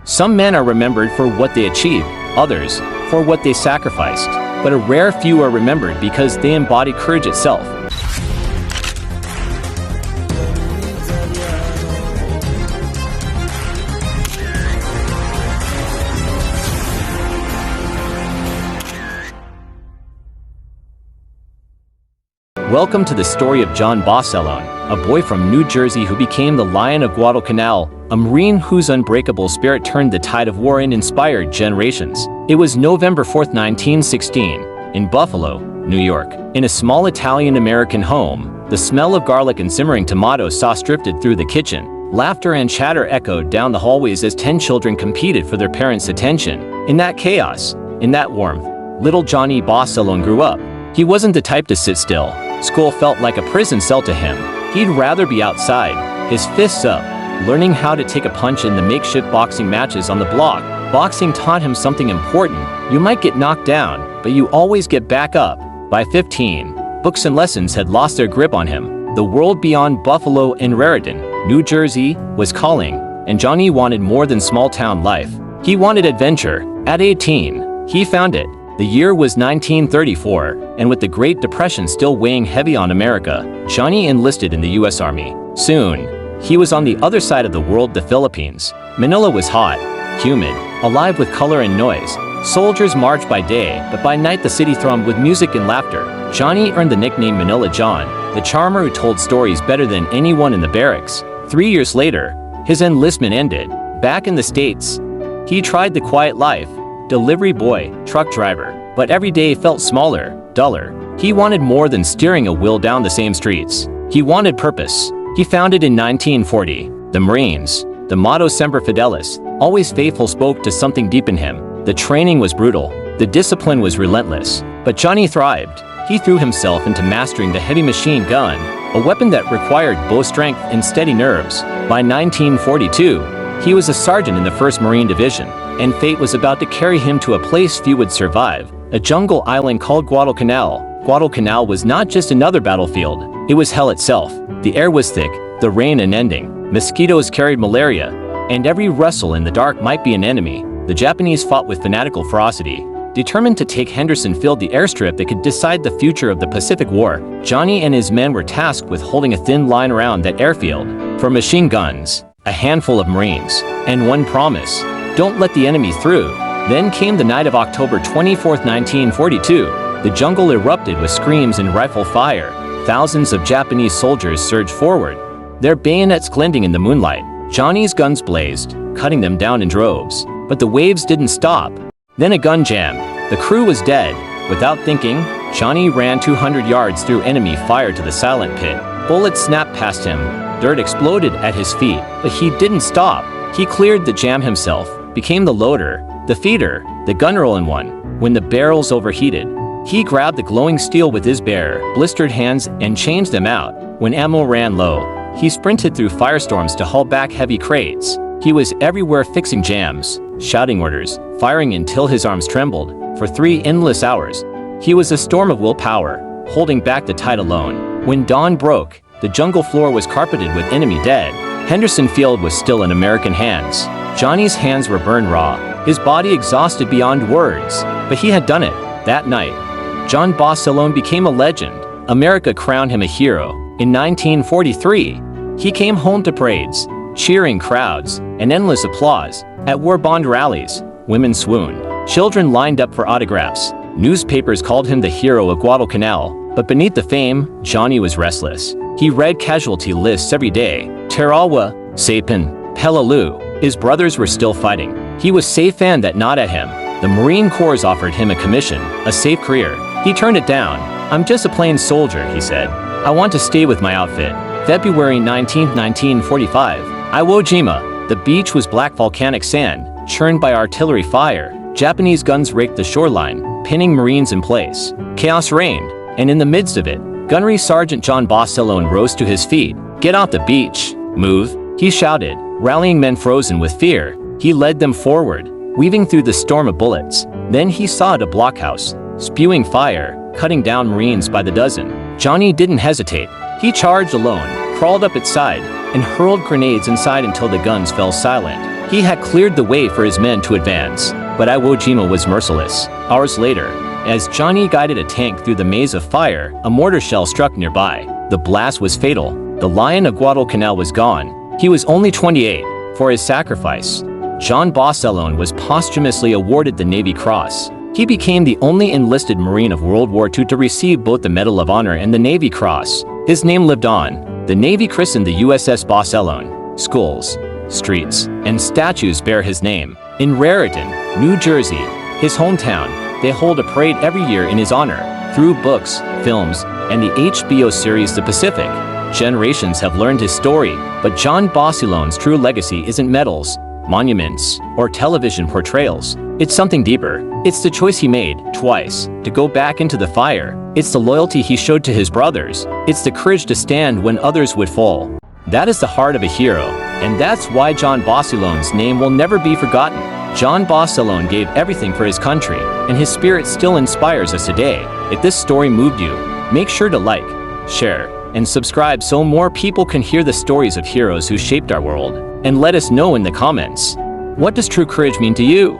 Some men are remembered for what they achieved, others for what they sacrificed, but a rare few are remembered because they embody courage itself. Welcome to the story of John Basilone, a boy from New Jersey who became the Lion of Guadalcanal, a Marine whose unbreakable spirit turned the tide of war and inspired generations. It was November 4, 1916, in Buffalo, New York. In a small Italian-American home, the smell of garlic and simmering tomato sauce drifted through the kitchen. Laughter and chatter echoed down the hallways as 10 children competed for their parents' attention. In that chaos, in that warmth, little Johnny Basilone grew up. He wasn't the type to sit still. School felt like a prison cell to him. He'd rather be outside, his fists up, learning how to take a punch in the makeshift boxing matches on the block. Boxing taught him something important. You might get knocked down, but you always get back up. By 15, books and lessons had lost their grip on him. The world beyond Buffalo and Raritan, New Jersey, was calling, and Johnny wanted more than small-town life. He wanted adventure. At 18, he found it. The year was 1934, and with the Great Depression still weighing heavy on America, Johnny enlisted in the U.S. Army. Soon, he was on the other side of the world, the Philippines. Manila was hot, humid, alive with color and noise. Soldiers marched by day, but by night the city thrummed with music and laughter. Johnny earned the nickname Manila John, the charmer who told stories better than anyone in the barracks. 3 years later, his enlistment ended. Back in the States, he tried the quiet life. Delivery boy, truck driver, but every day felt smaller, duller. He wanted more than steering a wheel down the same streets. He wanted purpose. He founded in 1940, the Marines. The motto Semper Fidelis, always faithful, spoke to something deep in him. The training was brutal. The discipline was relentless. But Johnny thrived. He threw himself into mastering the heavy machine gun, a weapon that required both strength and steady nerves. By 1942, he was a sergeant in the 1st Marine Division, and fate was about to carry him to a place few would survive, a jungle island called Guadalcanal. Guadalcanal was not just another battlefield, it was hell itself. The air was thick, the rain unending, mosquitoes carried malaria, and every rustle in the dark might be an enemy. The Japanese fought with fanatical ferocity, determined to take Henderson Field, the airstrip that could decide the future of the Pacific War. Johnny and his men were tasked with holding a thin line around that airfield. For machine guns, a handful of Marines, and one promise: don't let the enemy through. Then came the night of October 24, 1942. The jungle erupted with screams and rifle fire. Thousands of Japanese soldiers surged forward, their bayonets glinting in the moonlight. Johnny's guns blazed, cutting them down in droves. But the waves didn't stop. Then a gun jammed. The crew was dead. Without thinking, Johnny ran 200 yards through enemy fire to the silent pit. Bullets snapped past him. Dirt exploded at his feet, but he didn't stop. He cleared the jam himself, became the loader, the feeder, the gunroll-in-one. When the barrels overheated, he grabbed the glowing steel with his bare, blistered hands and changed them out. When ammo ran low, he sprinted through firestorms to haul back heavy crates. He was everywhere fixing jams, shouting orders, firing until his arms trembled. For 3 endless hours, he was a storm of willpower, holding back the tide alone. When dawn broke, the jungle floor was carpeted with enemy dead. Henderson Field was still in American hands. Johnny's hands were burned raw, his body exhausted beyond words, but he had done it. That night, John Basilone became a legend. America crowned him a hero. In 1943, he came home to parades, cheering crowds, and endless applause. At war bond rallies, women swooned. Children lined up for autographs. Newspapers called him the hero of Guadalcanal. But beneath the fame, Johnny was restless. He read casualty lists every day. Tarawa, Saipan, Peleliu. His brothers were still fighting. He was safe and that not at him. The Marine Corps offered him a commission, a safe career. He turned it down. "I'm just a plain soldier," he said. "I want to stay with my outfit." February 19, 1945. Iwo Jima. The beach was black volcanic sand, churned by artillery fire. Japanese guns raked the shoreline, pinning Marines in place. Chaos reigned, and in the midst of it, Gunnery Sergeant John Basilone rose to his feet. "Get off the beach. Move," he shouted, rallying men frozen with fear. He led them forward, weaving through the storm of bullets. Then he saw a blockhouse, spewing fire, cutting down Marines by the dozen. Johnny didn't hesitate. He charged alone, crawled up its side, and hurled grenades inside until the guns fell silent. He had cleared the way for his men to advance, but Iwo Jima was merciless. Hours later, as Johnny guided a tank through the maze of fire, a mortar shell struck nearby. The blast was fatal. The Lion of Guadalcanal was gone. He was only 28. For his sacrifice, John Basilone was posthumously awarded the Navy Cross. He became the only enlisted Marine of World War II to receive both the Medal of Honor and the Navy Cross. His name lived on. The Navy christened the USS Basilone. Schools, streets, and statues bear his name. In Raritan, New Jersey, his hometown, they hold a parade every year in his honor. Through books, films, and the HBO series The Pacific, generations have learned his story, but John Basilone's true legacy isn't medals, monuments, or television portrayals. It's something deeper. It's the choice he made, twice, to go back into the fire. It's the loyalty he showed to his brothers. It's the courage to stand when others would fall. That is the heart of a hero, and that's why John Basilone's name will never be forgotten. John Basilone gave everything for his country, and his spirit still inspires us today. If this story moved you, make sure to like, share, and subscribe so more people can hear the stories of heroes who shaped our world. And let us know in the comments, what does true courage mean to you?